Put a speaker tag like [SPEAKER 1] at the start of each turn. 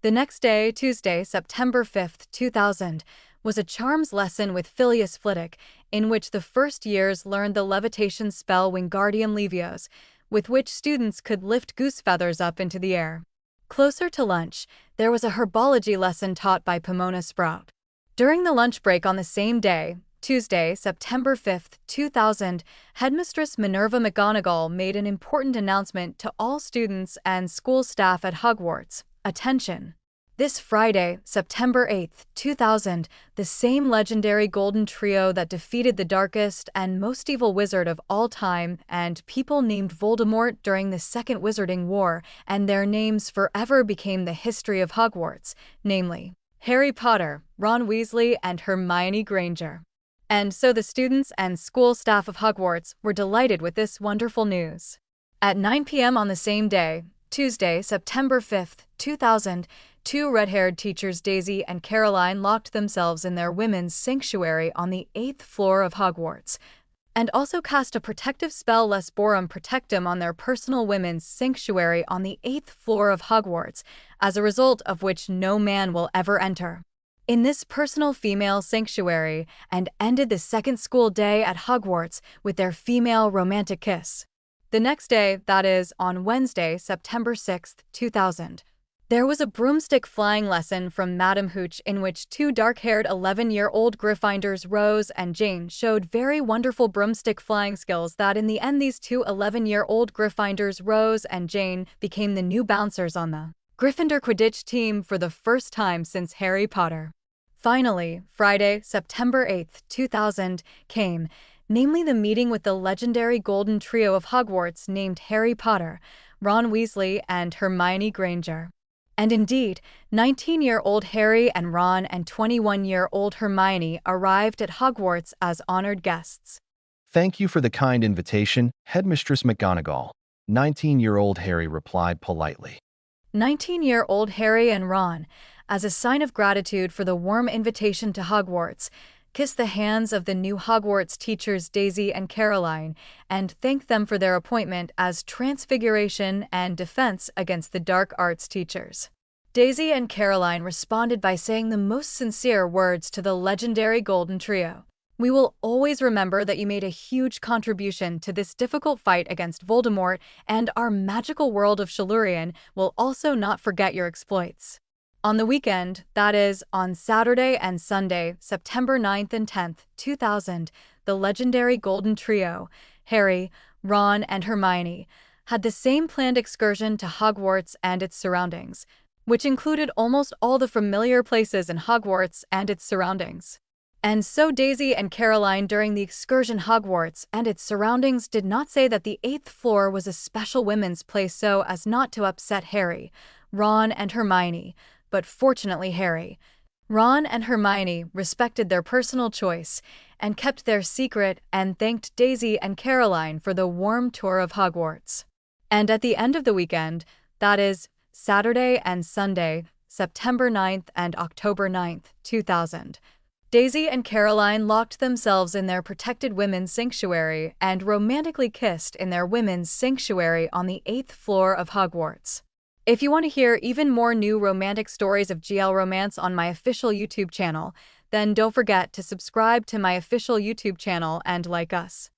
[SPEAKER 1] The next day, Tuesday, September 5th, 2000, was a charms lesson with Phileas Flitwick, in which the first years learned the levitation spell Wingardium Leviosa, with which students could lift goose feathers up into the air. Closer to lunch, there was a herbology lesson taught by Pomona Sprout. During the lunch break on the same day, Tuesday, September 5th, 2000, Headmistress Minerva McGonagall made an important announcement to all students and school staff at Hogwarts. Attention! This Friday, September 8th, 2000, the same legendary golden trio that defeated the darkest and most evil wizard of all time and people named Voldemort during the Second Wizarding War, and their names forever became the history of Hogwarts, namely Harry Potter, Ron Weasley, and Hermione Granger. And so the students and school staff of Hogwarts were delighted with this wonderful news. At 9 p.m. on the same day, Tuesday, September 5th, 2000, two red-haired teachers, Daisy and Caroline, locked themselves in their women's sanctuary on the 8th floor of Hogwarts, and also cast a protective spell Lesborum Protectum on their personal women's sanctuary on the 8th floor of Hogwarts, as a result of which no man will ever enter in this personal female sanctuary, and ended the second school day at Hogwarts with their female romantic kiss. The next day, that is, on Wednesday, September 6th, 2000, there was a broomstick flying lesson from Madame Hooch in which two dark-haired 11-year-old Gryffindors Rose and Jane showed very wonderful broomstick flying skills that in the end these two 11-year-old Gryffindors Rose and Jane became the new bouncers on the Gryffindor Quidditch team for the first time since Harry Potter. Finally, Friday, September 8th, 2000, came, namely the meeting with the legendary golden trio of Hogwarts named Harry Potter, Ron Weasley, and Hermione Granger. And indeed, 19-year-old Harry and Ron and 21-year-old Hermione arrived at Hogwarts as honored guests.
[SPEAKER 2] Thank you for the kind invitation, Headmistress McGonagall. 19-year-old Harry replied politely.
[SPEAKER 1] 19-year-old Harry and Ron, as a sign of gratitude for the warm invitation to Hogwarts, kissed the hands of the new Hogwarts teachers Daisy and Caroline, and thanked them for their appointment as Transfiguration and Defense Against the Dark Arts teachers. Daisy and Caroline responded by saying the most sincere words to the legendary Golden Trio. We will always remember that you made a huge contribution to this difficult fight against Voldemort, and our magical world of Shilurian will also not forget your exploits. On the weekend, that is, on Saturday and Sunday, September 9th and 10th, 2000, the legendary Golden Trio, Harry, Ron, and Hermione, had the same planned excursion to Hogwarts and its surroundings, which included almost all the familiar places in Hogwarts and its surroundings. And so Daisy and Caroline during the excursion Hogwarts and its surroundings did not say that the 8th floor was a special women's place so as not to upset Harry, Ron, and Hermione, but fortunately Harry, Ron, and Hermione respected their personal choice and kept their secret and thanked Daisy and Caroline for the warm tour of Hogwarts. And at the end of the weekend, that is, Saturday and Sunday, September 9th and October 9th, 2000, Daisy and Caroline locked themselves in their protected women's sanctuary and romantically kissed in their women's sanctuary on the 8th floor of Hogwarts. If you want to hear even more new romantic stories of GL romance on my official YouTube channel, then don't forget to subscribe to my official YouTube channel and like us.